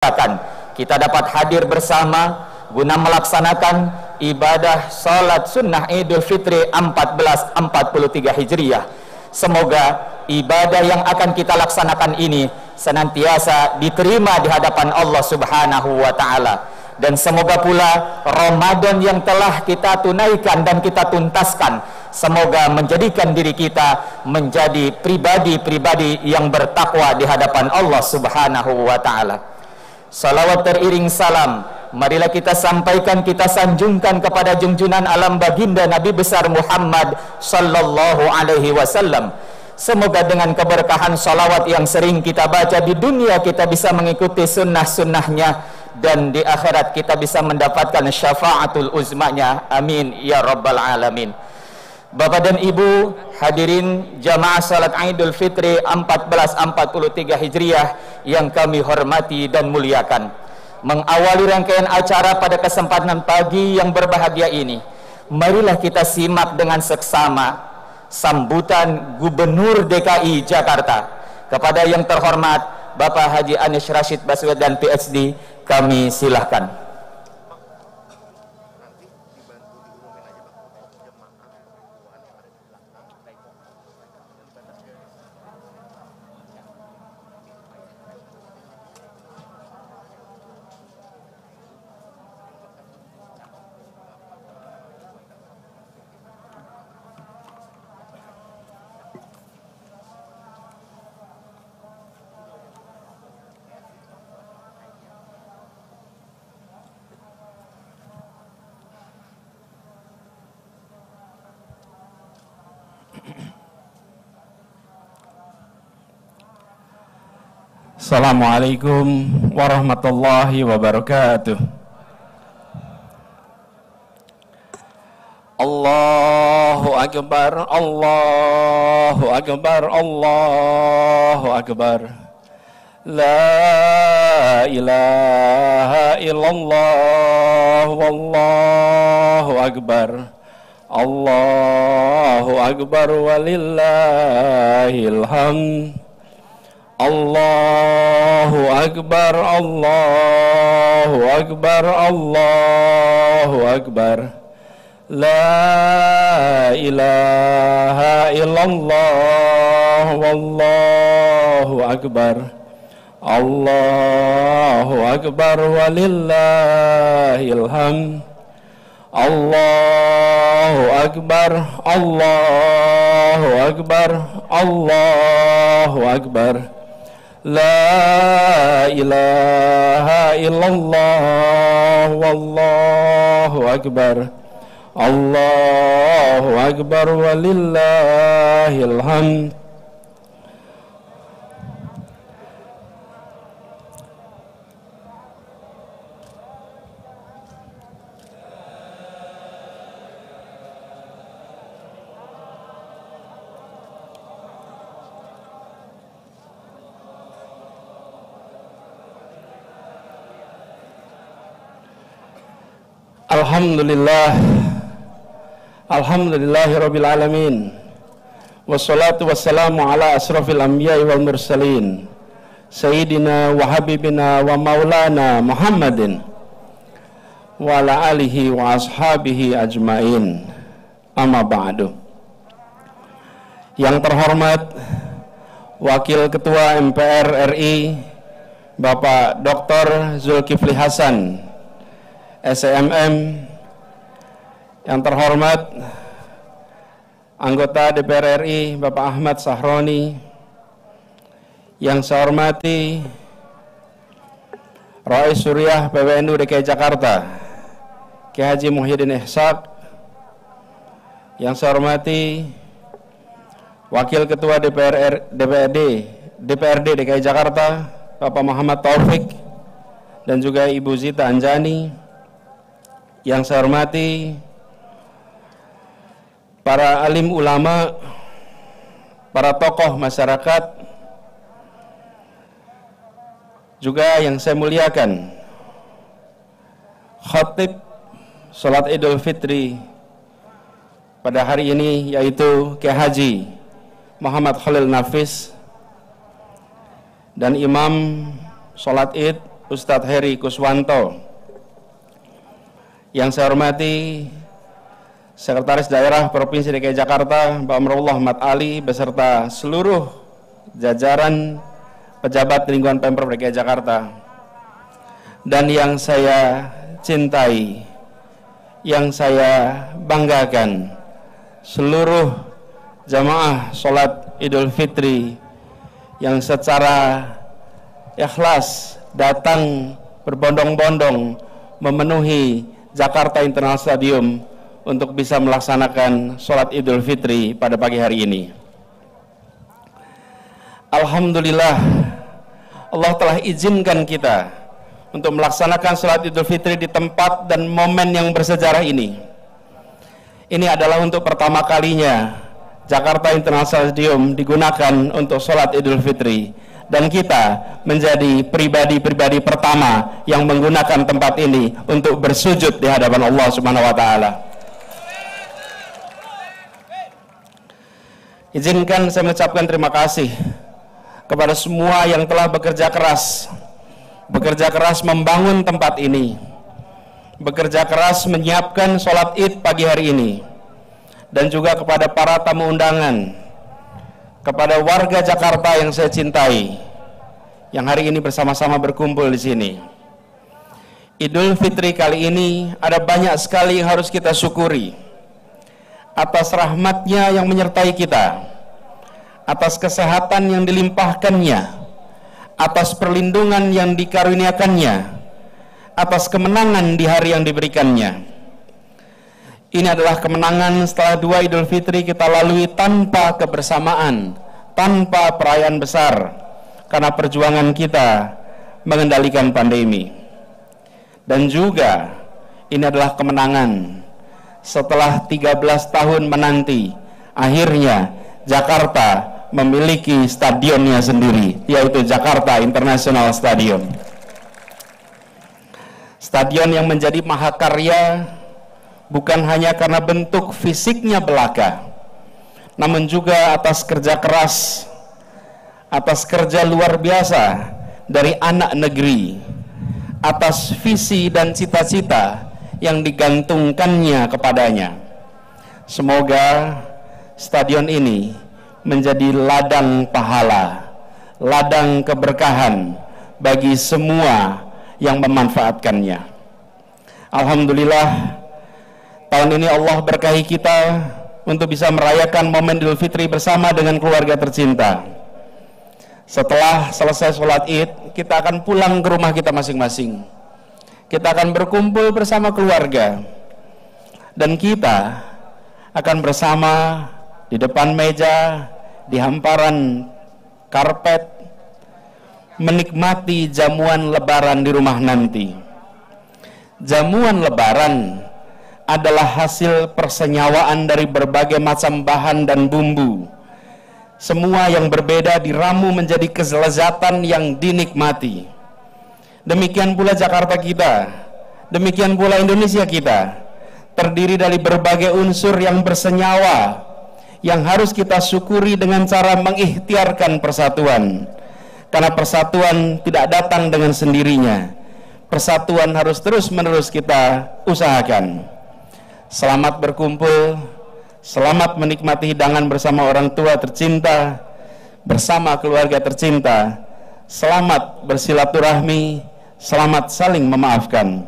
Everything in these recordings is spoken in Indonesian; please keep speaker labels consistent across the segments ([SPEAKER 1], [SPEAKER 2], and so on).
[SPEAKER 1] kita dapat hadir bersama guna melaksanakan ibadah salat sunnah Idul Fitri 1443 Hijriah. Semoga ibadah yang akan kita laksanakan ini senantiasa diterima di hadapan Allah Subhanahu wa taala, dan semoga pula Ramadan yang telah kita tunaikan dan kita tuntaskan semoga menjadikan diri kita menjadi pribadi-pribadi yang bertakwa di hadapan Allah Subhanahu wa taala. Salawat teriring salam marilah kita sampaikan, kita sanjungkan kepada junjungan alam baginda Nabi besar Muhammad sallallahu alaihi wasallam. Semoga dengan keberkahan salawat yang sering kita baca di dunia, kita bisa mengikuti sunnah-sunnahnya, dan di akhirat kita bisa mendapatkan syafaatul uzmanya. Amin ya rabbal alamin. Bapak dan Ibu hadirin jamaah salat Idul Fitri 1443 Hijriah yang kami hormati dan muliakan, mengawali rangkaian acara pada kesempatan pagi yang berbahagia ini, marilah kita simak dengan seksama sambutan Gubernur DKI Jakarta kepada yang terhormat Bapak Haji Anies Rashid Baswedan PhD. Kami silahkan.
[SPEAKER 2] Assalamualaikum warahmatullahi wabarakatuh. Allahu akbar, Allahu akbar, Allahu akbar. La ilaha illallah, wallahu akbar. Allahu akbar walillahil hamd. Allahu akbar, Allahu akbar, Allahu akbar. La ilaha illallah, wallahu akbar. Allahu akbar walillahil hamd. Allahu akbar, Allahu akbar, Allahu akbar. La ilaha illallah, wallahu akbar. Allahu akbar walillahil hamd. Alhamdulillah, alhamdulillahirabbil alamin. Wassalatu wassalamu ala asrafil anbiya'i wal mursalin, sayyidina wa habibina wa maulana Muhammadin wa ala alihi wa ashabihi ajmain. Amma ba'du. Yang terhormat Wakil Ketua MPR RI Bapak Dr. Zulkifli Hasan SMM, yang terhormat anggota DPR RI Bapak Ahmad Sahroni, yang saya hormati Rais Suriah PWNU DKI Jakarta Kiai Haji Muhyiddin Ishaq, yang saya hormati Wakil Ketua DPRD DKI Jakarta Bapak Muhammad Taufik, dan juga Ibu Zita Anjani. Yang saya hormati para alim ulama, para tokoh masyarakat, juga yang saya muliakan khatib salat Idul Fitri pada hari ini, yaitu Kiai Haji Muhammad Khalil Nafis, dan Imam salat Id Ustadz Heri Kuswanto. Yang saya hormati Sekretaris Daerah Provinsi DKI Jakarta Pak Amrullah Ahmad Ali beserta seluruh jajaran pejabat lingkungan Pemprov DKI Jakarta, dan yang saya cintai, yang saya banggakan, seluruh jamaah sholat Idul Fitri yang secara ikhlas datang berbondong-bondong memenuhi Jakarta International Stadium untuk bisa melaksanakan sholat Idul Fitri pada pagi hari ini. Alhamdulillah, Allah telah izinkan kita untuk melaksanakan sholat Idul Fitri di tempat dan momen yang bersejarah ini. Ini adalah untuk pertama kalinya Jakarta International Stadium digunakan untuk sholat Idul Fitri, dan kita menjadi pribadi-pribadi pertama yang menggunakan tempat ini untuk bersujud di hadapan Allah Subhanahu wa Ta'ala. Izinkan saya mengucapkan terima kasih kepada semua yang telah bekerja keras membangun tempat ini, bekerja keras menyiapkan sholat id pagi hari ini, dan juga kepada para tamu undangan, kepada warga Jakarta yang saya cintai, yang hari ini bersama-sama berkumpul di sini. Idul Fitri kali ini ada banyak sekali yang harus kita syukuri atas rahmatnya yang menyertai kita, atas kesehatan yang dilimpahkannya, atas perlindungan yang dikaruniakannya, atas kemenangan di hari yang diberikannya. Ini adalah kemenangan setelah 2 Idul Fitri kita lalui tanpa kebersamaan, tanpa perayaan besar, karena perjuangan kita mengendalikan pandemi. Dan juga ini adalah kemenangan setelah 13 tahun menanti, akhirnya Jakarta memiliki stadionnya sendiri, yaitu Jakarta International Stadium. Stadion yang menjadi mahakarya bukan hanya karena bentuk fisiknya belaka, namun juga atas kerja keras, atas kerja luar biasa dari anak negeri, atas visi dan cita-cita yang digantungkannya kepadanya. Semoga stadion ini menjadi ladang pahala, ladang keberkahan bagi semua yang memanfaatkannya. Alhamdulillah, tahun ini Allah berkahi kita untuk bisa merayakan momen Idul Fitri bersama dengan keluarga tercinta. Setelah selesai sholat id, kita akan pulang ke rumah kita masing-masing. Kita akan berkumpul bersama keluarga, dan kita akan bersama di depan meja, di hamparan karpet, menikmati jamuan lebaran di rumah nanti. Jamuan lebaran adalah hasil persenyawaan dari berbagai macam bahan dan bumbu. Semua yang berbeda diramu menjadi kelezatan yang dinikmati. Demikian pula Jakarta kita, demikian pula Indonesia kita, terdiri dari berbagai unsur yang bersenyawa, yang harus kita syukuri dengan cara mengikhtiarkan persatuan. Karena persatuan tidak datang dengan sendirinya. Persatuan harus terus-menerus kita usahakan. Selamat berkumpul, selamat menikmati hidangan bersama orang tua tercinta, bersama keluarga tercinta. Selamat bersilaturahmi, selamat saling memaafkan.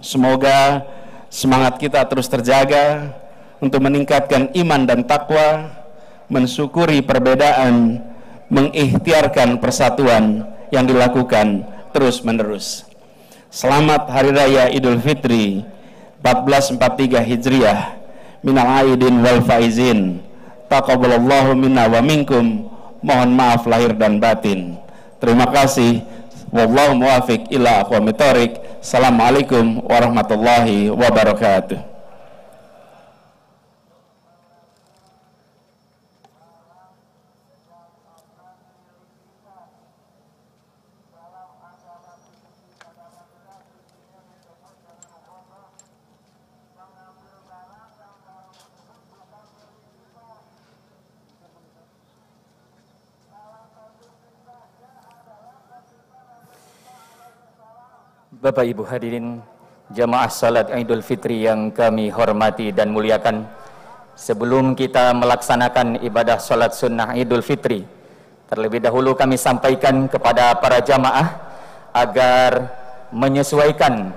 [SPEAKER 2] Semoga semangat kita terus terjaga untuk meningkatkan iman dan takwa, mensyukuri perbedaan, mengikhtiarkan persatuan yang dilakukan terus-menerus. Selamat Hari Raya Idul Fitri 1443 Hijriah, minal aidin wal faizin, taqabbalallahu minna wa minkum. Mohon maaf lahir dan batin. Terima kasih. Wallahu muwafiq ila aqwamit thoriq. Assalamualaikum warahmatullahi wabarakatuh.
[SPEAKER 1] Bapak Ibu hadirin jamaah salat Idul Fitri yang kami hormati dan muliakan, sebelum kita melaksanakan ibadah salat sunnah Idul Fitri, terlebih dahulu kami sampaikan kepada para jamaah agar menyesuaikan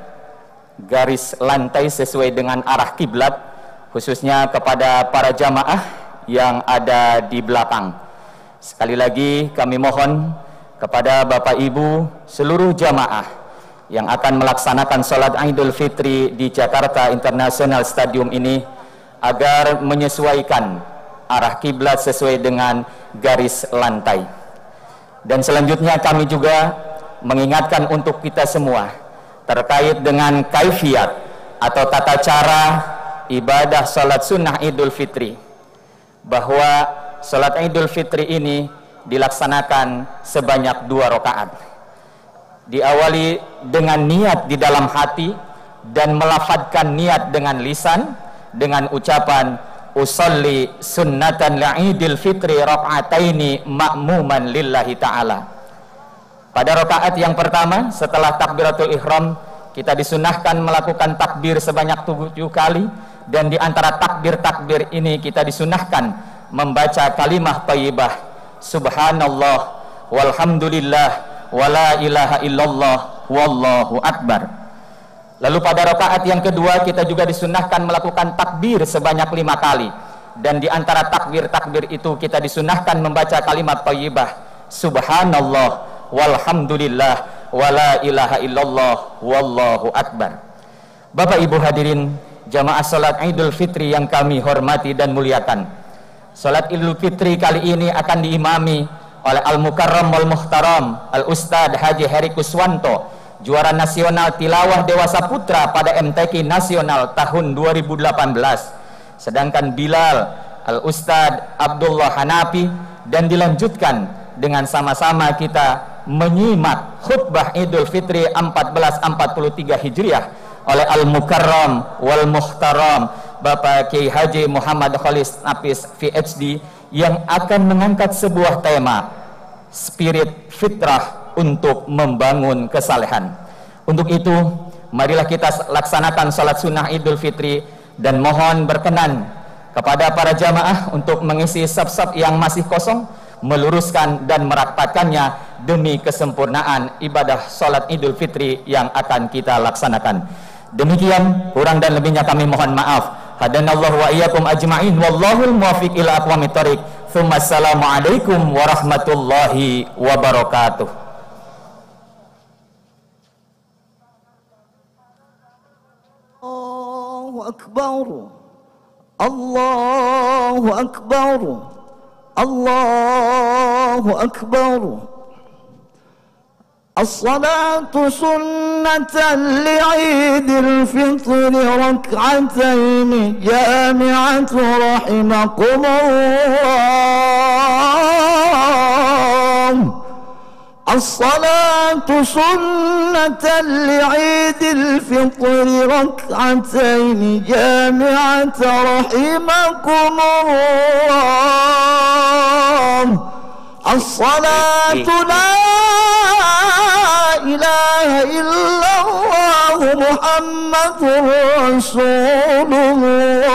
[SPEAKER 1] garis lantai sesuai dengan arah kiblat, khususnya kepada para jamaah yang ada di belakang. Sekali lagi kami mohon kepada Bapak Ibu seluruh jamaah yang akan melaksanakan sholat Idul Fitri di Jakarta International Stadium ini agar menyesuaikan arah kiblat sesuai dengan garis lantai. Dan selanjutnya kami juga mengingatkan untuk kita semua terkait dengan kaifiat atau tata cara ibadah sholat sunnah Idul Fitri, bahwa sholat Idul Fitri ini dilaksanakan sebanyak 2 rakaat. Diawali dengan niat di dalam hati dan melafadzkan niat dengan lisan dengan ucapan usolli sunnatan li'idil fitri raka'ataini ma'muman lillahi ta'ala. Pada rakaat yang pertama setelah takbiratul ihram, kita disunahkan melakukan takbir sebanyak 7 kali, dan di antara takbir-takbir ini kita disunahkan membaca kalimah thayyibah subhanallah walhamdulillah wala ilaha illallah wallahu akbar. Lalu pada rakaat yang kedua kita juga disunahkan melakukan takbir sebanyak 5 kali, dan di antara takbir-takbir itu kita disunahkan membaca kalimat thayyibah subhanallah walhamdulillah wala ilaha illallah wallahu akbar. Bapak Ibu hadirin jamaah salat Idul Fitri yang kami hormati dan muliakan, salat Idul Fitri kali ini akan diimami oleh Al-Mukarram wal Muhtaram Al-Ustadz Haji Heri Kuswanto, juara nasional tilawah Dewasa Putra pada MTQ Nasional tahun 2018. Sedangkan Bilal Al-Ustadz Abdullah Hanafi, dan dilanjutkan dengan sama-sama kita menyimak khutbah Idul Fitri 1443 Hijriah oleh Al-Mukarram wal Muhtaram Bapak Kiai Haji Muhammad Khalis Nafis PhD, yang akan mengangkat sebuah tema spirit fitrah untuk membangun kesalehan. Untuk itu marilah kita laksanakan salat sunnah Idul Fitri, dan mohon berkenan kepada para jamaah untuk mengisi saf-saf yang masih kosong, meluruskan dan merapatkannya demi kesempurnaan ibadah salat Idul Fitri yang akan kita laksanakan. Demikian, kurang dan lebihnya kami mohon maaf. Hadanallahu wa iyyakum ajma'in wallahul muwaffiq ila aqwamit thoriq. Assalamu alaikum warahmatullahi wabarakatuh.
[SPEAKER 3] Allahu akbar. Allahu akbar. Allahu akbar. الصلاة سنة لعيد الفطر ركعتين جامعة رحمكم الله. الصلاة سنة لعيد الفطر ركعتين جامعة رحمكم الله. الصلاة لا إله إلا الله محمد رسول الله.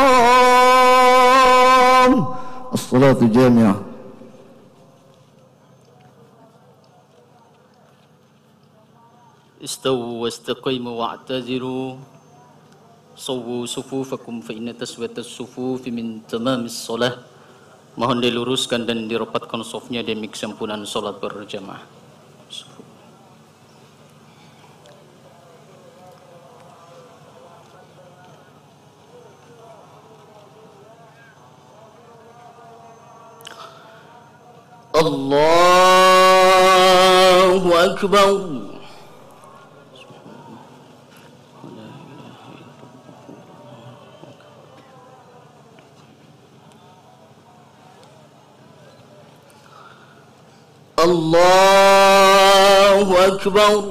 [SPEAKER 3] الصلاة جامعة.
[SPEAKER 4] استووا واستقيموا واعتذروا صووا صفوفكم فإن تسوية الصفوف من تمام الصلاة. Mohon diluruskan dan dirapatkan safnya demi kesempurnaan salat berjamaah. Allahu akbar. Allahu akbar.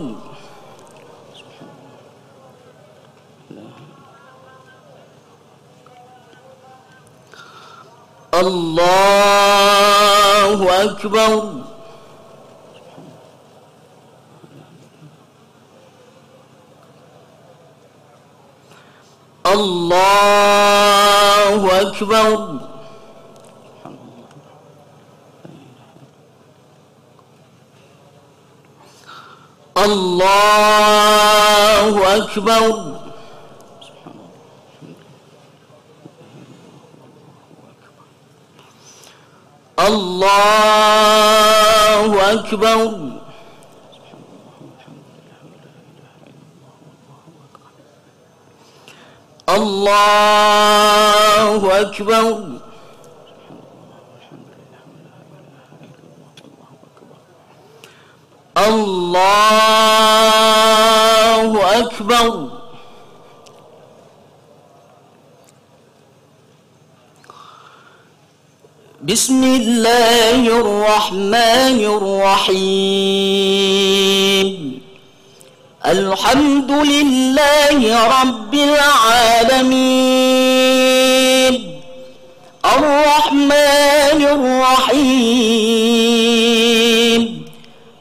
[SPEAKER 4] Allahu akbar. الله أكبر. الله أكبر. الله أكبر. الله أكبر. الله أكبر. بسم الله الرحمن الرحيم. الحمد لله رب العالمين الرحمن الرحيم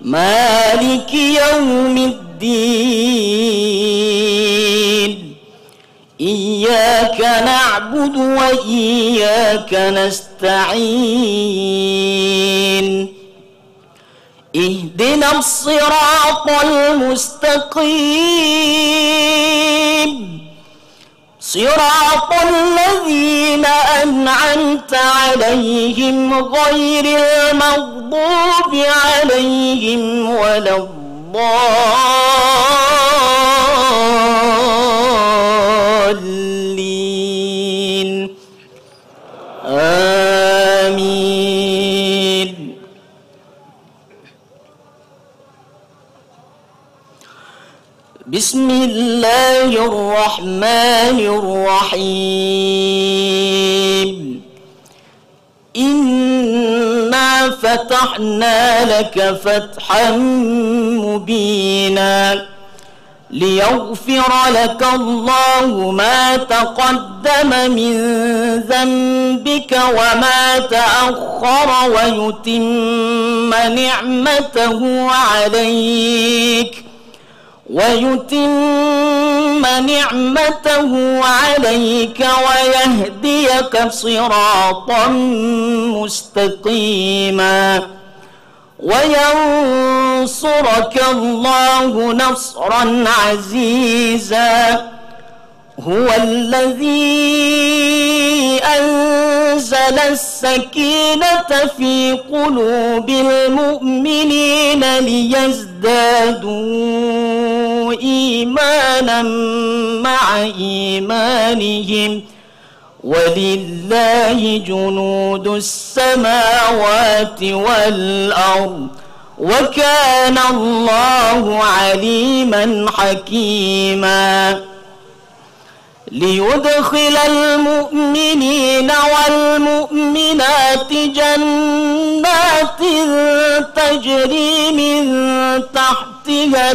[SPEAKER 4] مالك يوم الدين إياك نعبد وإياك نستعين اهدنا الصراط المستقيم صراط الذين أنعمت عليهم غير المغضوب عليهم ولا الضالين آمين. بسم الله الرحمن الرحيم. إنا فتحنا لك فتحا مبينا ليغفر لك الله ما تقدم من ذنبك وما تأخر ويتم نعمته عليك ويهديك صراطا مستقيما وينصرك الله نصرا عزيزا. هو الذي أنزل السكينة في قلوب المؤمنين ليزدادوا إيمانا مع إيمانهم ولله جنود السماوات والأرض وكان الله عليما حكيما. ليدخل المؤمنين والمؤمنات جنات تجري من تحتها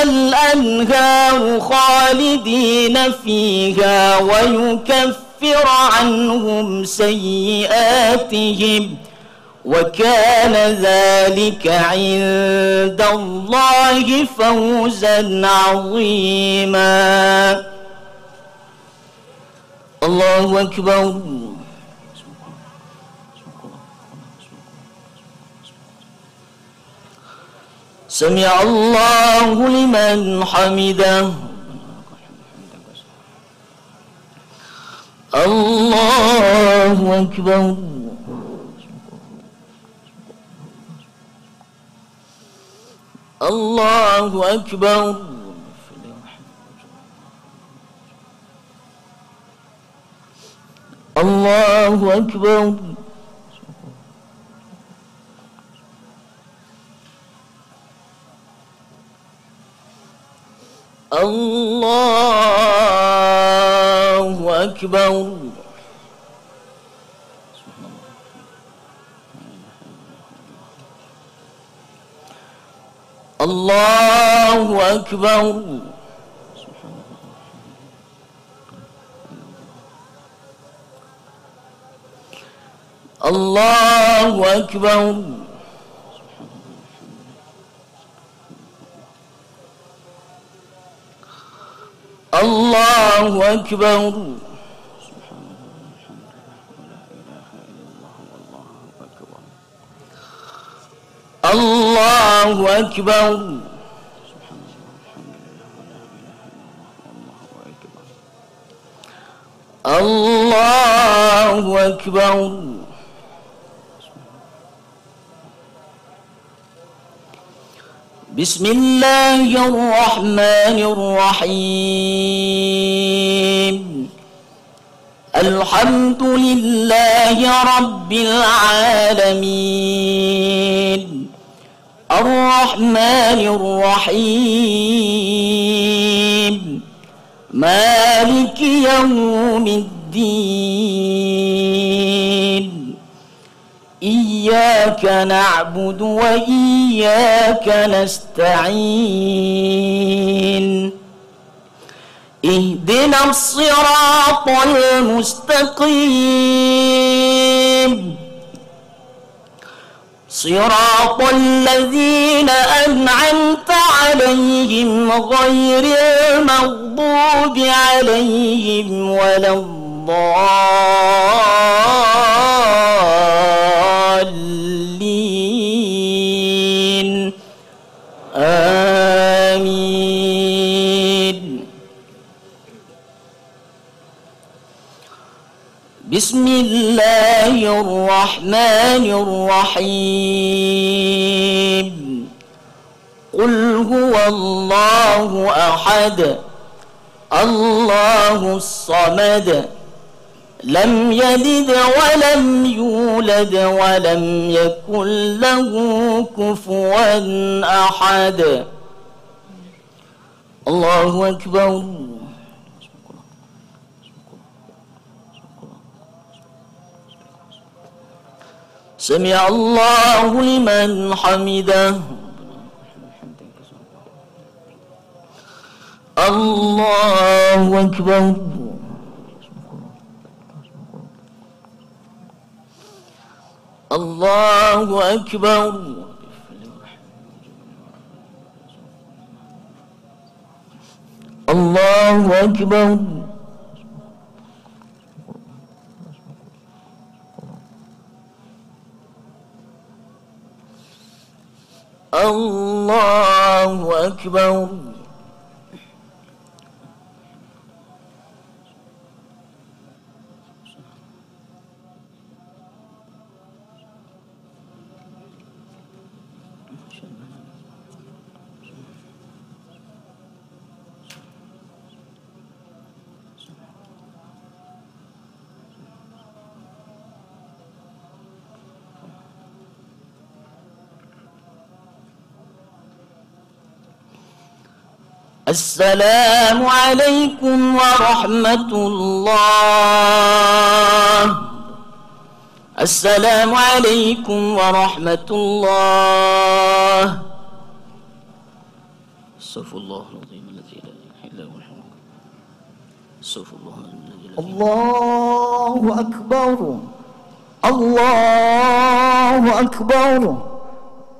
[SPEAKER 4] الأنهار خالدين فيها ويكفر عنهم سيئاتهم وكان ذلك عند الله فوزا عظيما. الله أكبر. سمع الله لمن حمده. الله أكبر. الله أكبر. الله أكبر. الله أكبر. الله أكبر. الله أكبر. Allahu Akbar. Allahu Akbar. Allahu Akbar. Bismillahirrahmanirrahim. Alhamdulillahi Rabbil Alamin. Ar-Rahmanir-Rahim. Maliki Yawmiddin. Iyyaka na'budu wa iyyaka nasta'in. Ihdinas siratal mustaqim. صراط الذين أنعمت عليهم غير المغضوب عليهم ولا الضالين آمين. بسم الله الرحمن الرحيم. قل هو الله أحد الله الصمد لم يلد ولم يولد ولم يكن له كفوا أحد. الله أكبر. سمع الله لمن حمده. الله أكبر. الله أكبر. الله أكبر. الله أكبر. السلام عليكم ورحمة الله. السلام عليكم ورحمة الله. استغفر الله العظيم الذي لا إله إلا هو الحي القيوم. استغفر الله الذي لا إله إلا هو.
[SPEAKER 3] الله أكبر. الله أكبر.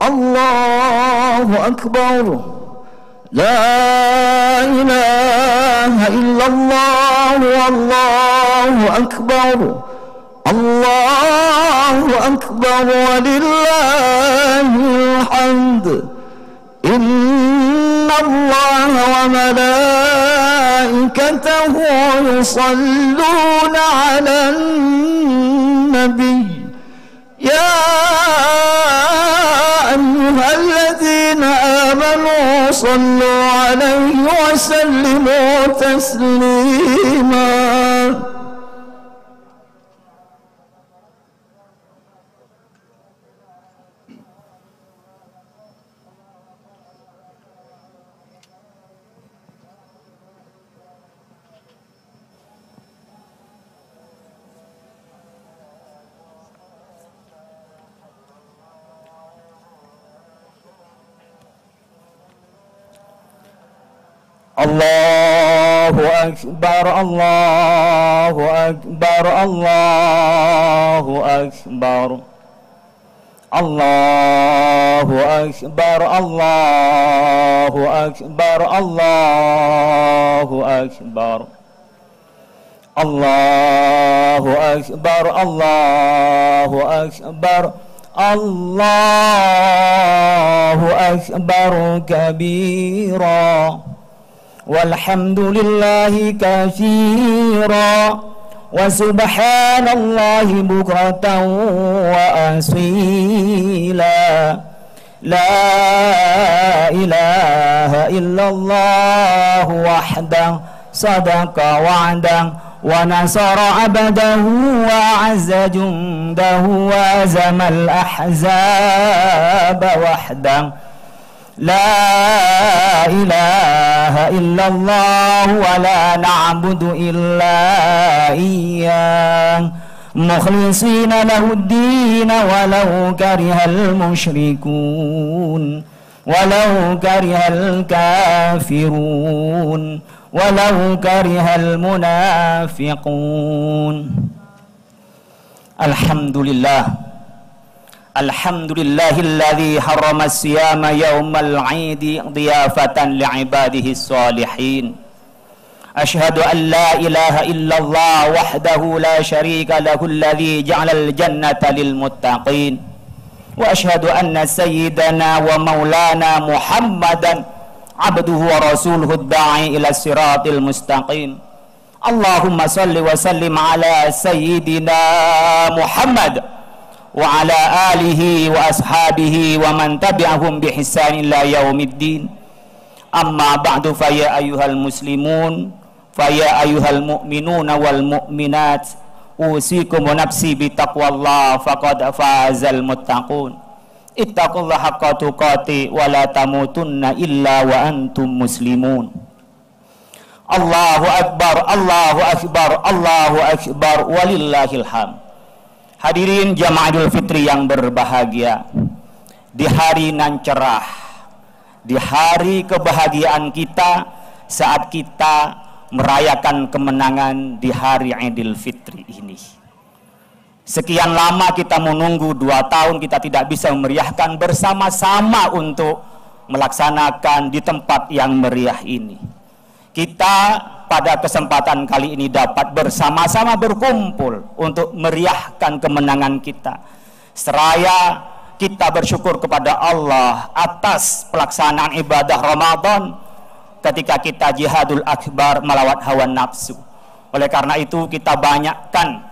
[SPEAKER 3] الله أكبر. لا إله إلا الله والله أكبر. الله أكبر ولله الحمد. إن الله وملائكته يصلون على النبي. يا أيها الذين آمنوا صلوا عليه وسلموا تسليما.
[SPEAKER 2] الله أكبر. الله أكبر. الله أكبر. الله أكبر. الله
[SPEAKER 1] Allahu Akbar, Allahu Akbar, Allahu Akbar, Allahu Akbar, Allahu Akbar kabira, walhamdulillahi katsira, wa subhanallahi bukratan wa asila, la ilaha illallah wahdahu sadaqa wa'dahu wa nasara abdahu wa azza jundahu wa azamal ahzaba wahdahu, la ilaha illallah wa la na'budu illa iyyah mukhlisina lahuddin walau karihal musyrikun walau karihal kafirun walau karihal munafiqun. Alhamdulillah, alhamdulillahilladzi harrama as-siyama yawmal 'idi dhiyafatan li'ibadihi as-salihin. Ashhadu an la ilaha illallah wahdahu la syarika lahu alladzi ja'alal jannata lil muttaqin. Wa ashhadu anna sayyidana wa maulana Muhammadan abduhu wa rasuluhu ad-da'i ila siratil mustaqim. Allahumma salli wa sallim ala sayyidina Muhammad wa ala alihi wa ashabihi wa man tabi'ahum bi ihsan ila yaumiddin. Amma ba'du, fa ya ayyuhal muslimun, fa ya ayyuhal mu'minuna wal mu'minat, usikum wa nafsi bi taqwallah faqad fazal muttaqun. Ittaqullaha haqqa tuqati wa la tamutunna illa wa antum muslimun. Allahu akbar, Allahu akbar, Allahu akbar, walillahil hamd. Hadirin jamaah Idul Fitri yang berbahagia, di hari nan cerah, di hari kebahagiaan kita saat kita merayakan kemenangan di hari Idul Fitri ini. Sekian lama kita menunggu, 2 tahun kita tidak bisa memeriahkan bersama-sama untuk melaksanakan di tempat yang meriah ini. Kita pada kesempatan kali ini dapat bersama-sama berkumpul untuk meriahkan kemenangan kita. Seraya kita bersyukur kepada Allah atas pelaksanaan ibadah Ramadan ketika kita jihadul akbar melawat hawa nafsu. Oleh karena itu kita banyakkan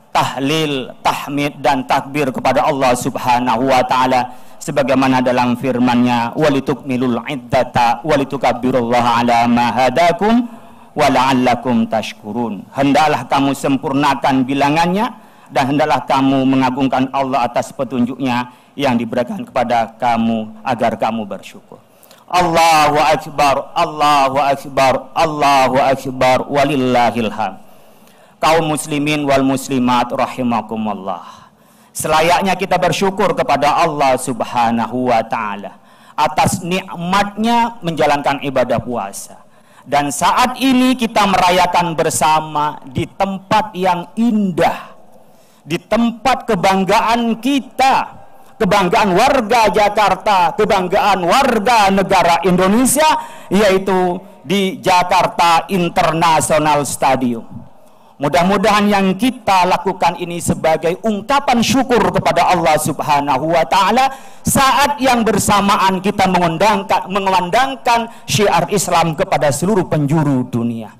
[SPEAKER 1] tahlil, tahmid dan takbir kepada Allah Subhanahu wa taala sebagaimana dalam firman-Nya, walitukmilul iddata walitukabbirullaha ala ma hadakum wa la'allakum tashkurun. Hendaklah kamu sempurnakan bilangannya dan hendaklah kamu mengagungkan Allah atas petunjuknya yang diberikan kepada kamu agar kamu bersyukur. Allahu akbar, Allahu akbar, Allahu akbar, walillahil hamd. Kaum muslimin wal muslimat rahimakumullah, selayaknya kita bersyukur kepada Allah Subhanahu wa ta'ala atas nikmatnya menjalankan ibadah puasa. Dan saat ini kita merayakan bersama di tempat yang indah, di tempat kebanggaan kita, kebanggaan warga Jakarta, kebanggaan warga negara Indonesia, yaitu di Jakarta International Stadium. Mudah-mudahan yang kita lakukan ini sebagai ungkapan syukur kepada Allah Subhanahu wa ta'ala saat yang bersamaan kita mengumandangkan syiar Islam kepada seluruh penjuru dunia.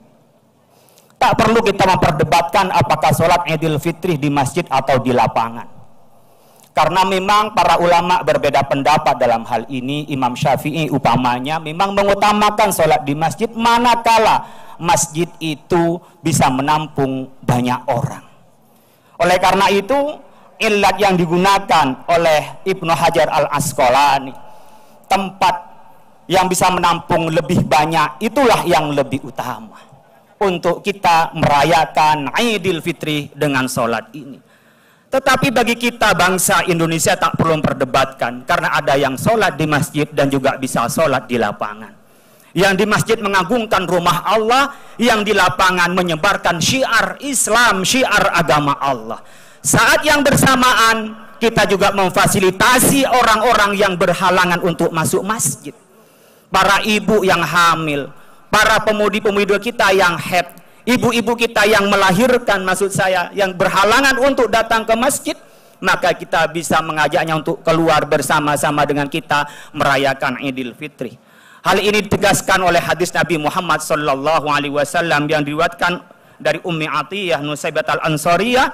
[SPEAKER 1] Tak perlu kita memperdebatkan apakah sholat Idul Fitri di masjid atau di lapangan, karena memang para ulama berbeda pendapat dalam hal ini. Imam Syafi'i upamanya memang mengutamakan sholat di masjid manakala masjid itu bisa menampung banyak orang. Oleh karena itu, ilat yang digunakan oleh Ibnu Hajar Al-Asqalani, tempat yang bisa menampung lebih banyak, itulah yang lebih utama untuk kita merayakan Idul Fitri dengan sholat ini. Tetapi bagi kita bangsa Indonesia tak perlu memperdebatkan, karena ada yang sholat di masjid dan juga bisa sholat di lapangan. Yang di masjid mengagungkan rumah Allah, yang di lapangan menyebarkan syiar Islam, syiar agama Allah. Saat yang bersamaan kita juga memfasilitasi orang-orang yang berhalangan untuk masuk masjid.
[SPEAKER 5] para ibu yang hamil, para pemudi-pemudi kita yang haid, ibu-ibu kita yang melahirkan, maksud saya, yang berhalangan untuk datang ke masjid, maka kita bisa mengajaknya untuk keluar bersama-sama dengan kita merayakan Idul Fitri. Hal ini ditegaskan oleh hadis Nabi Muhammad SAW yang diriwayatkan dari Ummi Atiyah Nusaibat al-Ansariyah,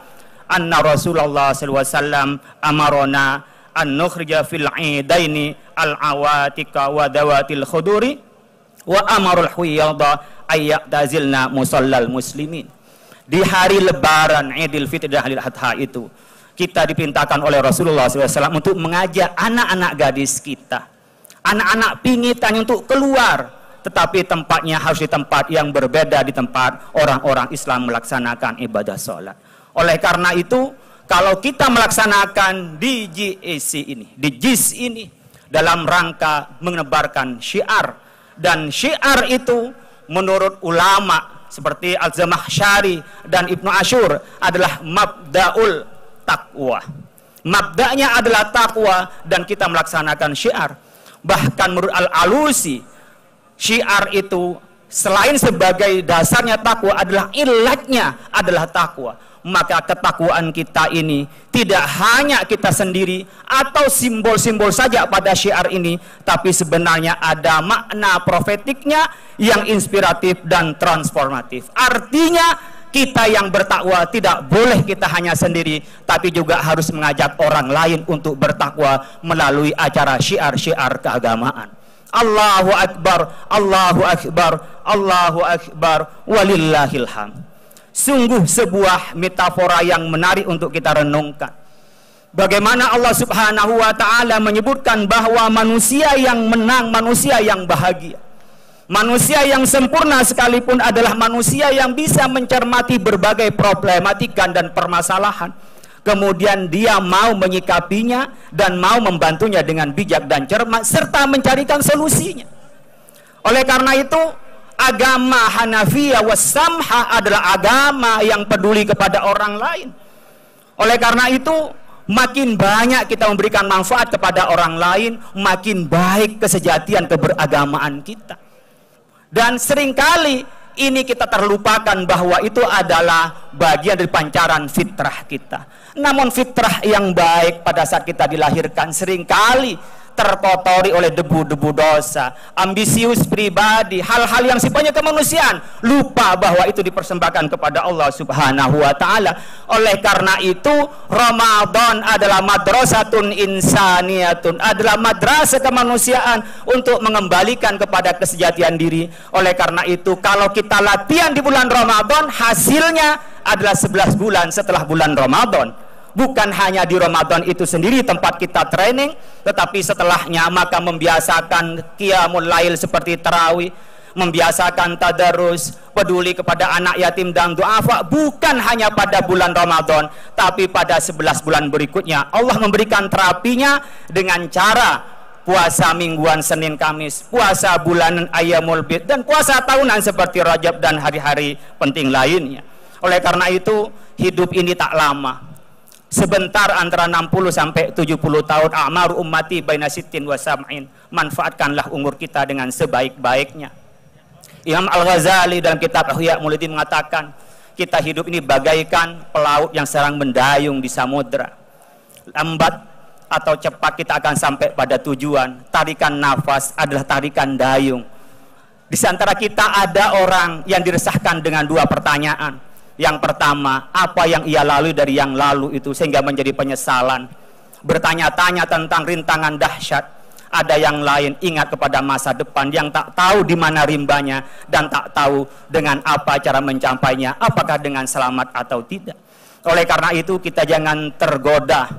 [SPEAKER 5] anna Rasulullah SAW amarona an nukhrija fil idaini al-awatika wa dawatil khuduri wa amarul huyadha ayyatazilna musallal muslimin. Di hari lebaran Idul Fitri dan Idul Adha itu kita diperintahkan oleh Rasulullah SAW untuk mengajak anak-anak gadis kita, anak-anak pingitan untuk keluar, tetapi tempatnya harus di tempat yang berbeda, di tempat orang-orang Islam melaksanakan ibadah sholat. Oleh karena itu, kalau kita melaksanakan di GIS ini dalam rangka menebarkan syiar, dan syiar itu menurut ulama seperti Al-Zamakhsyari dan Ibnu Ashur adalah mabda'ul taqwa. Mabda'nya adalah takwa, dan kita melaksanakan syiar. Bahkan menurut Al-Alusi, syiar itu selain sebagai dasarnya takwa adalah ilatnya adalah takwa. Maka ketakwaan kita ini tidak hanya kita sendiri atau simbol-simbol saja pada syiar ini, tapi sebenarnya ada makna profetiknya yang inspiratif dan transformatif. Artinya kita yang bertakwa tidak boleh kita hanya sendiri, tapi juga harus mengajak orang lain untuk bertakwa melalui acara syiar-syiar keagamaan. Allahu Akbar, Allahu Akbar, Allahu Akbar, walillahil hamd. Sungguh sebuah metafora yang menarik untuk kita renungkan. Bagaimana Allah Subhanahu wa Ta'ala menyebutkan bahwa manusia yang menang, manusia yang bahagia, manusia yang sempurna sekalipun adalah manusia yang bisa mencermati berbagai problematika dan permasalahan, kemudian dia mau menyikapinya dan mau membantunya dengan bijak dan cermat serta mencarikan solusinya. Oleh karena itu, agama Hanafiyah wassamha adalah agama yang peduli kepada orang lain. Oleh karena itu, makin banyak kita memberikan manfaat kepada orang lain, makin baik kesejatian keberagamaan kita. Dan seringkali ini kita terlupakan bahwa itu adalah bagian dari pancaran fitrah kita. Namun fitrah yang baik pada saat kita dilahirkan seringkali terkotori oleh debu-debu dosa, ambisius pribadi, hal-hal yang sifatnya kemanusiaan, lupa bahwa itu dipersembahkan kepada Allah Subhanahu wa Ta'ala. Oleh karena itu, Ramadan adalah madrasatun insaniyatun, adalah madrasah kemanusiaan untuk mengembalikan kepada kesejatian diri. Oleh karena itu, kalau kita latihan di bulan Ramadan, hasilnya adalah 11 bulan setelah bulan Ramadan. Bukan hanya di Ramadan itu sendiri tempat kita training, tetapi setelahnya maka membiasakan qiyamul lail seperti tarawih, membiasakan tadarus, peduli kepada anak yatim dan duafa, bukan hanya pada bulan Ramadan, tapi pada 11 bulan berikutnya. Allah memberikan terapinya dengan cara puasa mingguan Senin Kamis, puasa bulanan Ayyamul Bid, dan puasa tahunan seperti Rajab dan hari-hari penting lainnya. Oleh karena itu, hidup ini tak lama. Sebentar, antara 60 sampai 70 tahun. A'maru ummati baina sittin wa sab'in. Manfaatkanlah umur kita dengan sebaik-baiknya. Imam Al-Ghazali dalam kitab Ihya Ulumuddin mengatakan, kita hidup ini bagaikan pelaut yang sedang mendayung di samudra. Lambat atau cepat kita akan sampai pada tujuan. Tarikan nafas adalah tarikan dayung. Di antara kita ada orang yang diresahkan dengan dua pertanyaan. Yang pertama, apa yang ia lalui dari yang lalu itu sehingga menjadi penyesalan, bertanya-tanya tentang rintangan dahsyat. Ada yang lain ingat kepada masa depan yang tak tahu di mana rimbanya dan tak tahu dengan apa cara mencapainya, apakah dengan selamat atau tidak. Oleh karena itu, kita jangan tergoda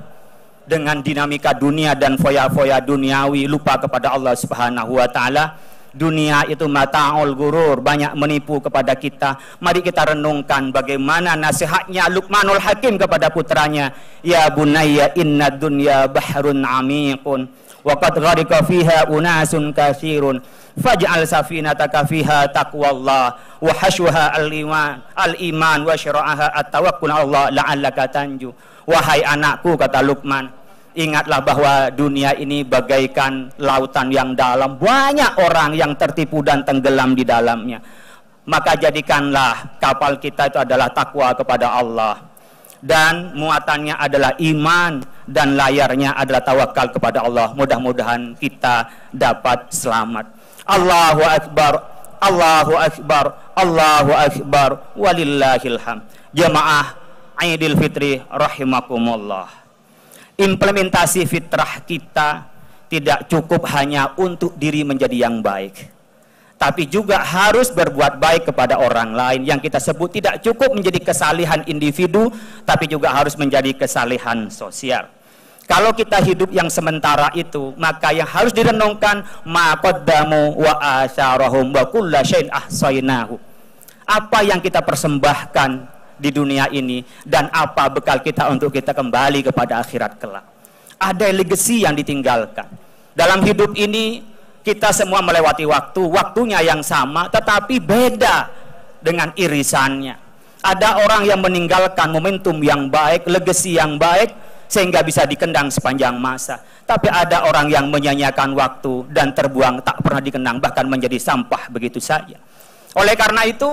[SPEAKER 5] dengan dinamika dunia dan foya-foya duniawi, lupa kepada Allah Subhanahu wa Ta'ala. Dunia itu mata'ul gurur, banyak menipu kepada kita. Mari kita renungkan bagaimana nasihatnya Luqmanul Hakim kepada putranya. Ya bunayya inna dunya bahrun amiqun wa qad gharika fiha unasun katsirun faj'al safinataka fiha taqwallah wa hashwaha al-iman wa syara'aha at-tawakkul Allah la'allaka tanju. Wahai anakku, kata Luqman, Ingatlah bahwa dunia ini bagaikan lautan yang dalam, banyak orang yang tertipu dan tenggelam di dalamnya. Maka jadikanlah kapal kita itu adalah takwa kepada Allah, dan muatannya adalah iman, dan layarnya adalah tawakal kepada Allah. Mudah-mudahan kita dapat selamat. Allahu Akbar, Allahu Akbar, Allahu Akbar, walillahil hamd. Jamaah Idul Fitri rahimakumullah. Implementasi fitrah kita tidak cukup hanya untuk diri menjadi yang baik, tapi juga harus berbuat baik kepada orang lain. Yang kita sebut tidak cukup menjadi kesalehan individu, tapi juga harus menjadi kesalehan sosial. Kalau kita hidup yang sementara itu, maka yang harus direnungkan ma qaddamu wa asyarahum wa kulla syai'in ahsaynahu. Apa yang kita persembahkan di dunia ini, dan apa bekal kita untuk kita kembali kepada akhirat kelak. Ada legacy yang ditinggalkan. Dalam hidup ini kita semua melewati waktunya yang sama, tetapi beda dengan irisannya. Ada orang yang meninggalkan momentum yang baik, legacy yang baik, sehingga bisa dikenang sepanjang masa. Tapi ada orang yang menyanyiakan waktu dan terbuang, tak pernah dikenang, bahkan menjadi sampah begitu saja. Oleh karena itu,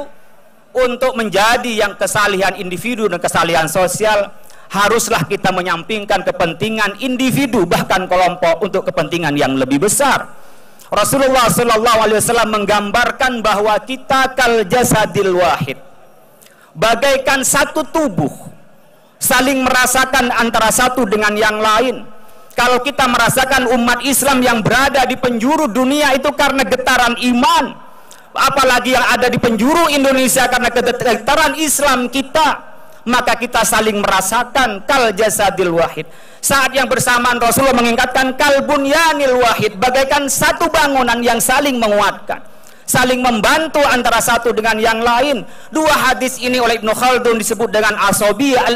[SPEAKER 5] untuk menjadi yang kesalehan individu dan kesalehan sosial, haruslah kita menyampingkan kepentingan individu bahkan kelompok untuk kepentingan yang lebih besar. Rasulullah SAW menggambarkan bahwa kita kal jasadil wahid, bagaikan satu tubuh, saling merasakan antara satu dengan yang lain. Kalau kita merasakan umat Islam yang berada di penjuru dunia itu karena getaran iman, apalagi yang ada di penjuru Indonesia karena getaran Islam kita, maka kita saling merasakan kal jasadil wahid. Saat yang bersamaan Rasulullah mengingatkan kal bunyanil wahid, bagaikan satu bangunan yang saling menguatkan, saling membantu antara satu dengan yang lain. Dua hadis ini oleh Ibnu Khaldun disebut dengan asobiyah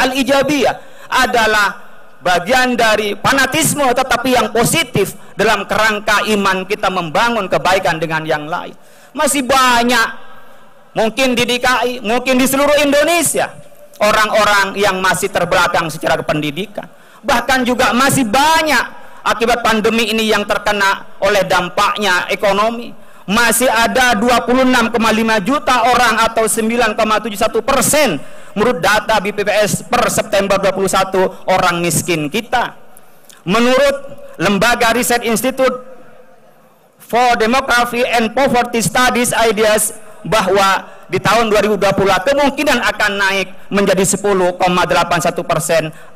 [SPEAKER 5] al-ijabiyah, adalah bagian dari fanatisme tetapi yang positif dalam kerangka iman kita membangun kebaikan dengan yang lain. Masih banyak, mungkin di DKI, mungkin di seluruh Indonesia, orang-orang yang masih terbelakang secara pendidikan. Bahkan juga masih banyak akibat pandemi ini yang terkena oleh dampaknya ekonomi. Masih ada 26,5 juta orang atau 9,71% menurut data BPPS per September 21 orang miskin kita. Menurut Lembaga Riset Institute for Demography and Poverty Studies Ideas, bahwa di tahun 2020 kemungkinan akan naik menjadi 10,81%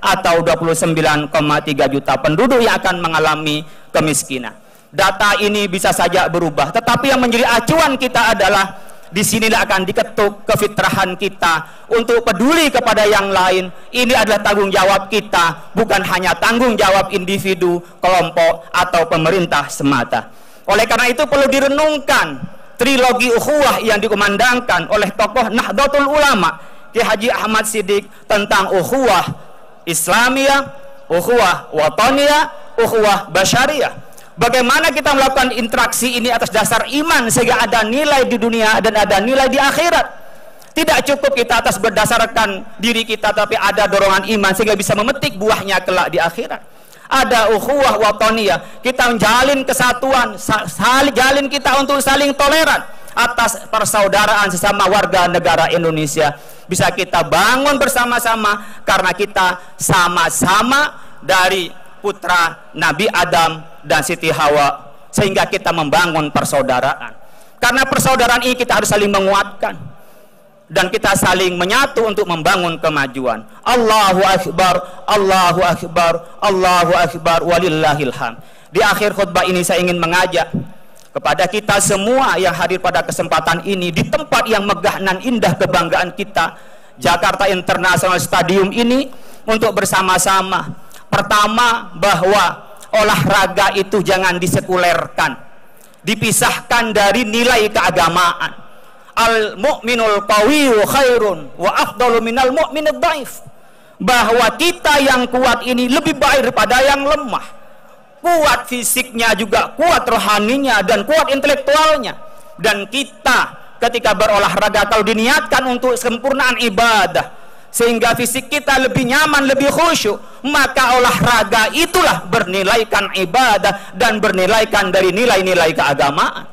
[SPEAKER 5] atau 29,3 juta penduduk yang akan mengalami kemiskinan. Data ini bisa saja berubah, tetapi yang menjadi acuan kita adalah disinilah akan diketuk kefitrahan kita untuk peduli kepada yang lain. Ini adalah tanggung jawab kita, bukan hanya tanggung jawab individu, kelompok, atau pemerintah semata. Oleh karena itu perlu direnungkan trilogi ukhuwah yang dikumandangkan oleh tokoh Nahdlatul Ulama Ki Haji Ahmad Siddiq tentang ukhuwah Islamiyah, ukhuwah wataniyah, ukhuwah basyariyah. Bagaimana kita melakukan interaksi ini atas dasar iman sehingga ada nilai di dunia dan ada nilai di akhirat. Tidak cukup kita atas berdasarkan diri kita, tapi ada dorongan iman sehingga bisa memetik buahnya kelak di akhirat. Ada ukhuwah wataniyah, kita menjalin kesatuan, jalin kita untuk saling toleran atas persaudaraan sesama warga negara Indonesia. Bisa kita bangun bersama-sama karena kita sama-sama dari putra Nabi Adam dan Siti Hawa, sehingga kita membangun persaudaraan. Karena persaudaraan ini kita harus saling menguatkan dan kita saling menyatu untuk membangun kemajuan. Allahu Akbar, Allahu Akbar, Allahu Akbar, walillahil hamd. Di akhir khutbah ini saya ingin mengajak kepada kita semua yang hadir pada kesempatan ini di tempat yang megah dan indah kebanggaan kita, Jakarta International Stadium ini, untuk bersama-sama. Pertama, bahwa olahraga itu jangan disekulerkan, dipisahkan dari nilai keagamaan. Al mu'minul qawiyyu khairun wa afdalu minal mu'minid dhaif. Bahwa kita yang kuat ini lebih baik daripada yang lemah. Kuat fisiknya juga kuat rohaninya dan kuat intelektualnya. Dan kita ketika berolahraga kalau diniatkan untuk sempurnaan ibadah, sehingga fisik kita lebih nyaman, lebih khusyuk, maka olahraga itulah bernilaikan ibadah dan bernilaikan dari nilai-nilai keagamaan.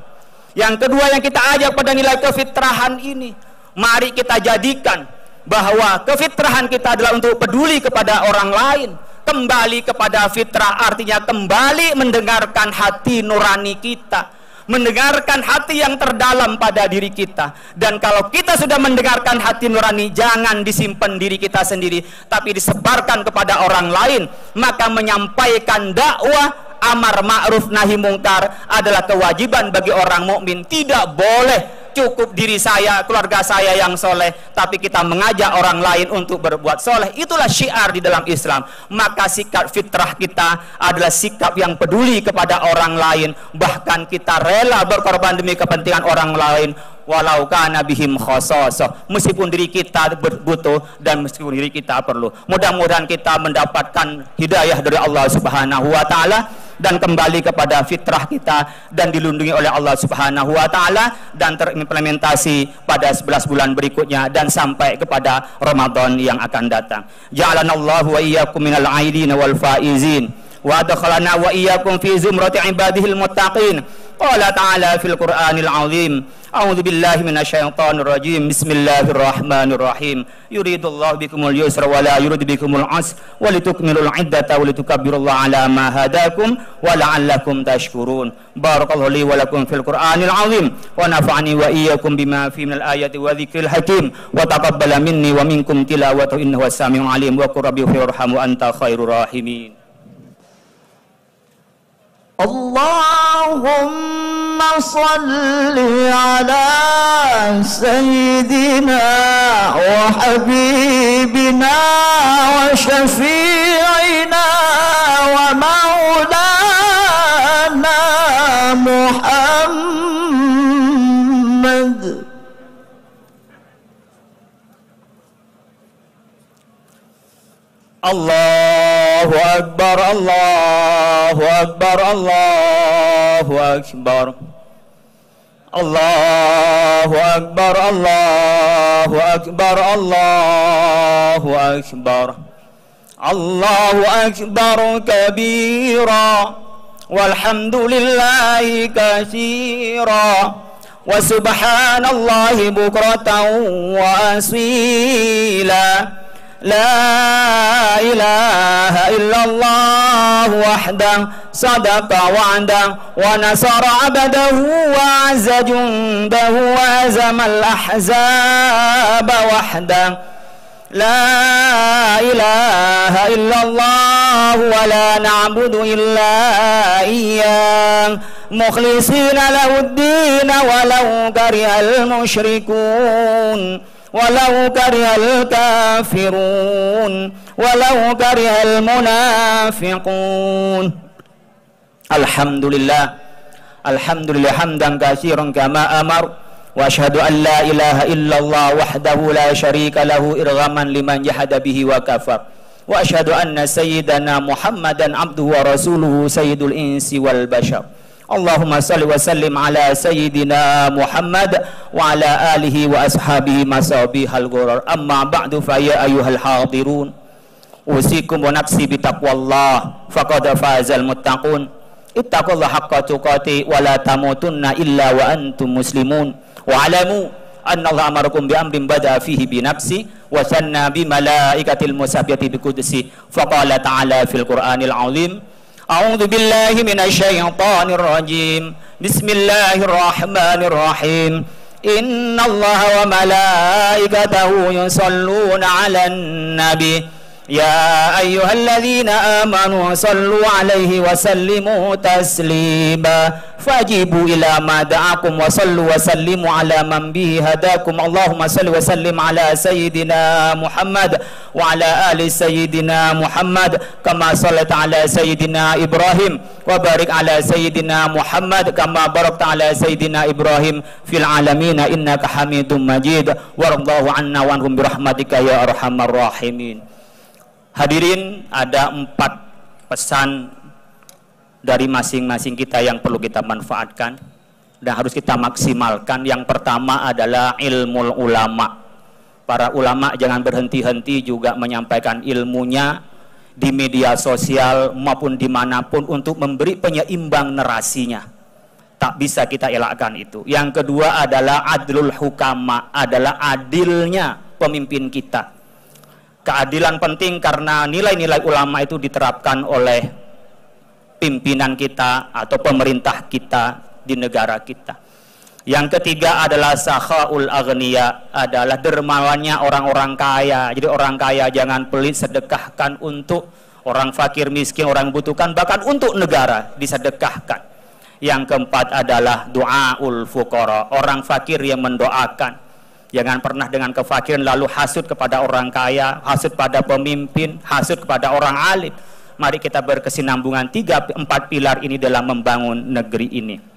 [SPEAKER 5] Yang kedua yang kita ajak pada nilai kefitrahan ini, mari kita jadikan bahwa kefitrahan kita adalah untuk peduli kepada orang lain. Kembali kepada fitrah artinya kembali mendengarkan hati nurani kita, mendengarkan hati yang terdalam pada diri kita. Dan kalau kita sudah mendengarkan hati nurani, jangan disimpan diri kita sendiri, tapi disebarkan kepada orang lain. Maka menyampaikan dakwah amar ma'ruf nahi mungkar adalah kewajiban bagi orang mukmin. Tidak boleh cukup diri saya, keluarga saya yang soleh, tapi kita mengajak orang lain untuk berbuat soleh. Itulah syiar di dalam Islam. Maka sikap fitrah kita adalah sikap yang peduli kepada orang lain, bahkan kita rela berkorban demi kepentingan orang lain, walau kana bihim khasasah, meskipun diri kita butuh dan meskipun diri kita perlu. Mudah-mudahan kita mendapatkan hidayah dari Allah Subhanahu wa taala dan kembali kepada fitrah kita dan dilindungi oleh Allah Subhanahu wa taala dan terimplementasi pada 11 bulan berikutnya dan sampai kepada Ramadan yang akan datang. Ja'alanallahu wa iyyakum minal aidin wal faizin wa adkhalana wa iyyakum fi zumrati ibadihil muttaqin. Qala ta'ala fil Qur'anil 'azim. A'udzu billahi minasyaitonir rajim. Bismillahirrahmanirrahim. Yuridullahu bikumul yusra wa la yuridu bikumul 'usra wa litukmilul 'iddata wa litukabbirullaha 'ala ma hadakum wa la'allakum tashkurun. Barakallahu li wa lakum fil Qur'anil 'azim wa nafa'ani wa iyyakum bima fi minal ayati wa dzikril hakim wa taqabbala minni wa minkum tilawatahu innahu was-sami'ul 'alim wa qur rabbi firhamhu anta khairur rahimin.
[SPEAKER 3] Allahumma salli ala sayyidina wa habibina wa syafi'ina wa maulana Muhammad.
[SPEAKER 5] Allahu Akbar, Allahu Akbar, Allahu Akbar, Allahu Akbar, Allahu Akbar, Allahu Akbar, Allahu Akbar kabira walhamdulillahi katsira wa subhanallahi bukratan wa asila. La ilaha illallah wahdah sadaqa wa'dah wa nasara abdahu wa azza jundahu wa azamal ahzaba wahdah. La ilaha illallah wa la na'budu illa iyyah mukhlisina lahud-din walau karihal musyrikun walau karihal kafirun walau karihal munafiqun. Alhamdulillah, alhamdulillah hamdan katsiran kama amar wa asyhadu an la ilaha illallah wahdahu la syarika lahu irghaman liman jahada bihi wa kafar wa asyhadu anna sayyidana Muhammadan abduhu wa rasuluhu sayyidul insi wal bashar. Allahumma salli wa sallim ala sayyidina Muhammad wa ala alihi wa ashabihi masabihal ghurar. Amma ba'du fa ya ayyuhal hadirun usikum wa nafsi bi taqwallah faqad fazal muttaqun. Ittaqullaha haqqa tuqati wa la tamutunna illa wa antum muslimun. Wa alamu anna Allah amarakum bi amrin bada fihi bi nafsi wa sanna bi malaikatil musabbihati bi qudsi. Faqala ta'ala fil Qur'anil 'azim. A'udzu billahi minasyaitonir rajim. Bismillahirrahmanirrahim. Innallaha wa malaikatahu yusholluna 'alan nabi. Ya ayyuhalladzina amanu sallu 'alaihi wa sallimu taslima. Fajibu ila ma da'akum wa sallu wa sallimu ala man bihi hadakum. Allahumma salli wa sallim ala sayyidina Muhammad wa ala ali sayyidina Muhammad kama sallaita ala sayyidina Ibrahim wa barik ala sayyidina Muhammad kama barakta ala sayyidina Ibrahim fil alamin innaka Hamidum Majid. Warḍallahu 'anna wa anhum birahmatika ya arhamar rahimin. Hadirin, ada 4 pesan dari masing-masing kita yang perlu kita manfaatkan dan harus kita maksimalkan. Yang pertama adalah ilmu ulama, Para ulama jangan berhenti-henti juga menyampaikan ilmunya di media sosial maupun dimanapun untuk memberi penyeimbang narasinya. Tak bisa kita elakkan itu. Yang kedua adalah adlul hukama, adalah adilnya pemimpin kita. Keadilan penting karena nilai-nilai ulama itu diterapkan oleh pimpinan kita atau pemerintah kita di negara kita. Yang ketiga adalah sakhaul aghniya, adalah dermawannya orang-orang kaya. Jadi orang kaya jangan pelit, sedekahkan untuk orang fakir miskin, orang butuhkan, bahkan untuk negara disedekahkan. Yang keempat adalah du'aul fuqara, orang fakir yang mendoakan. Jangan pernah dengan kefakiran lalu hasud kepada orang kaya, hasud pada pemimpin, hasud kepada orang alim. Mari kita berkesinambungan 3-4 pilar ini dalam membangun negeri ini.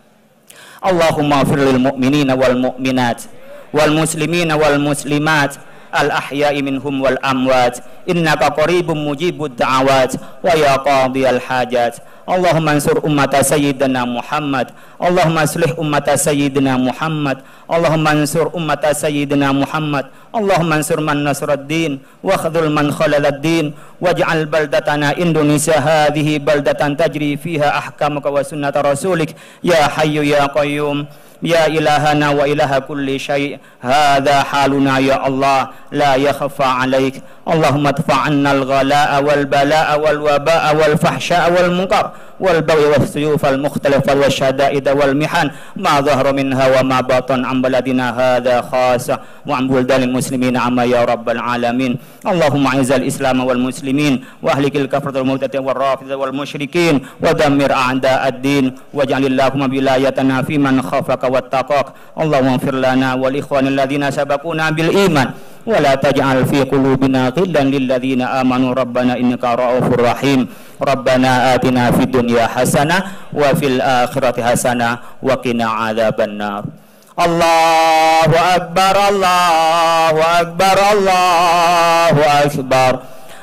[SPEAKER 5] Allahumma firlil mu'minina wal mu'minat wal muslimina wal muslimat al ahya'i minhum wal amwat innaka qaribun mujibud da'awat wa ya qadiyal hajat. Allahumma ansur ummata sayyidina Muhammad, Allahumma aslih ummata sayyidina Muhammad, Allahumma ansur ummata sayyidina Muhammad, Allahumma ansur man nasraddin wa khadhul man khalaladdin waj'al baldatana Indonesia hadhihi baldatan tajri fiha ahkamuka wa sunnata rasulik ya hayyu ya qayyum ya ilahana wa ilaha kulli syai' hadha haluna ya Allah la yakhfa alaik. Allahumma adfa'anna al-ghalaa wal balaa wal wabaa wal fahsyaa wal munkar wal baghi was suyuf al mukhtalifah was syada'id wal mihan ma dhahara minha wa ma batan an baladina hadha khassa wa an buldal muslimin amma ya rabbal alamin. Allahumma izzal islam wal muslimin wa ahlikil kafrata wal murtadin wal rafidha wal musyrikin wa dammir a'da ad-din waj'alil lahum wilayatana fi man khafaka wattaqak. Allahumma ighfir lana wal ikhwanil ladzina sabaquna bil iman wa la taj'al fi qulubina ghillan lil ladzina amanu rabbana innaka ra'ufur rahim. Rabbana atina fid dunya hasanah wa fil akhirati hasanah wa qina adzabannar. Allahu akbar, Allahu akbar, Allahu akbar.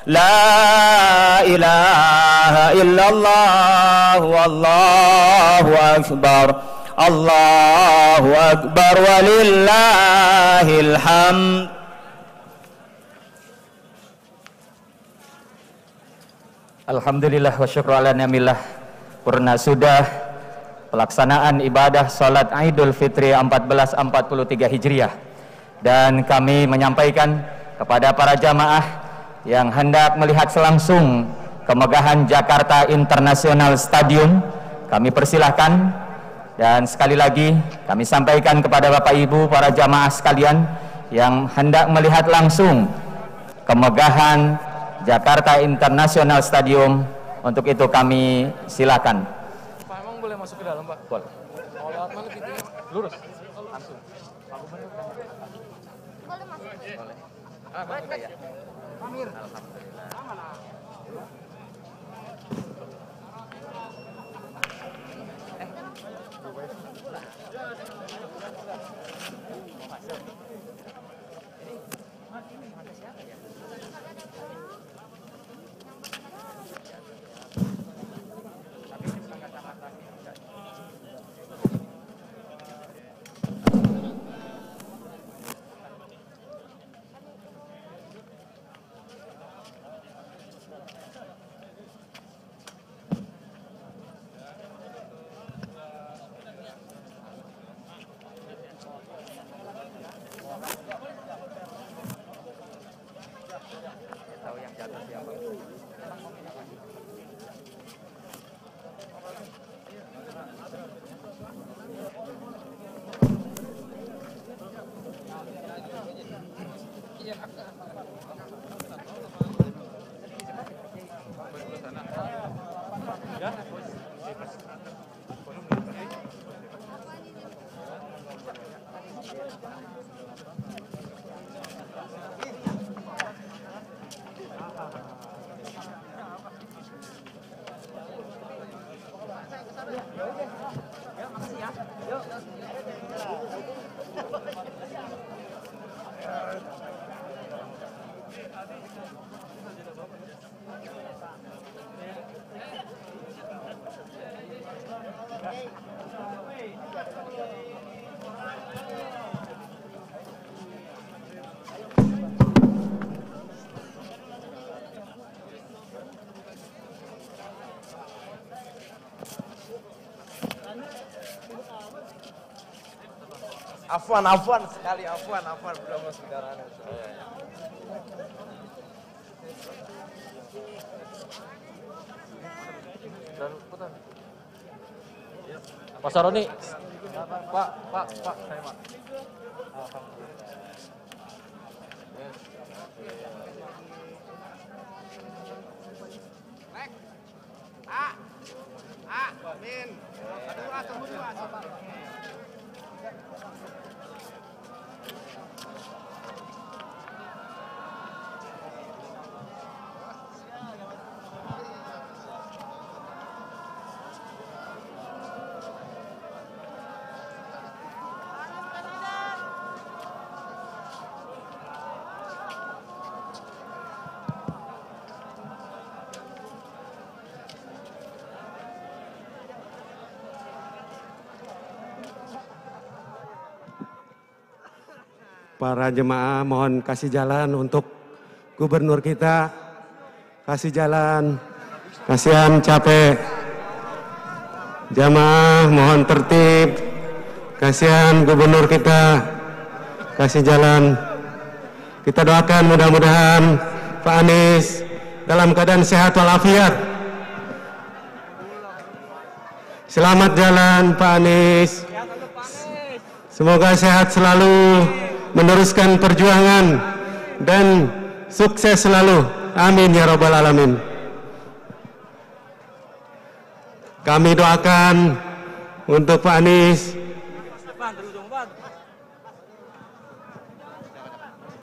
[SPEAKER 5] La ilaha illallah, wallahu akbar. Allahu akbar walillahil hamd.
[SPEAKER 1] Alhamdulillah wa syukru ala ni'amillah. Purna sudah pelaksanaan ibadah salat Idul Fitri 1443 Hijriah, dan kami menyampaikan kepada para jamaah yang hendak melihat selangsung kemegahan Jakarta International Stadium, kami persilahkan. Dan sekali lagi kami sampaikan kepada Bapak Ibu para jamaah sekalian yang hendak melihat langsung kemegahan Jakarta International Stadium, untuk itu kami silakan.
[SPEAKER 6] Pak, emang boleh masuk ke dalam, Pak?
[SPEAKER 1] Boleh.
[SPEAKER 6] Mau lewat mana gitu? Lurus. Langsung.
[SPEAKER 1] Boleh masuk. Boleh. Ah, boleh ya. Amir. Alhamdulillah.
[SPEAKER 7] Afwan sekali, afwan belum masuk darahnya.
[SPEAKER 6] Pak Saroni. Pak, saya Pak.
[SPEAKER 7] Amin.
[SPEAKER 8] Para jemaah mohon kasih jalan untuk gubernur kita, kasih jalan, kasihan capek. Jamaah mohon tertib, kasihan gubernur kita, kasih jalan. Kita doakan mudah-mudahan Pak Anies dalam keadaan sehat walafiat. Selamat jalan Pak Anies. Semoga sehat selalu, meneruskan perjuangan dan sukses selalu. Amin ya rabbal alamin. Kami doakan untuk Pak Anies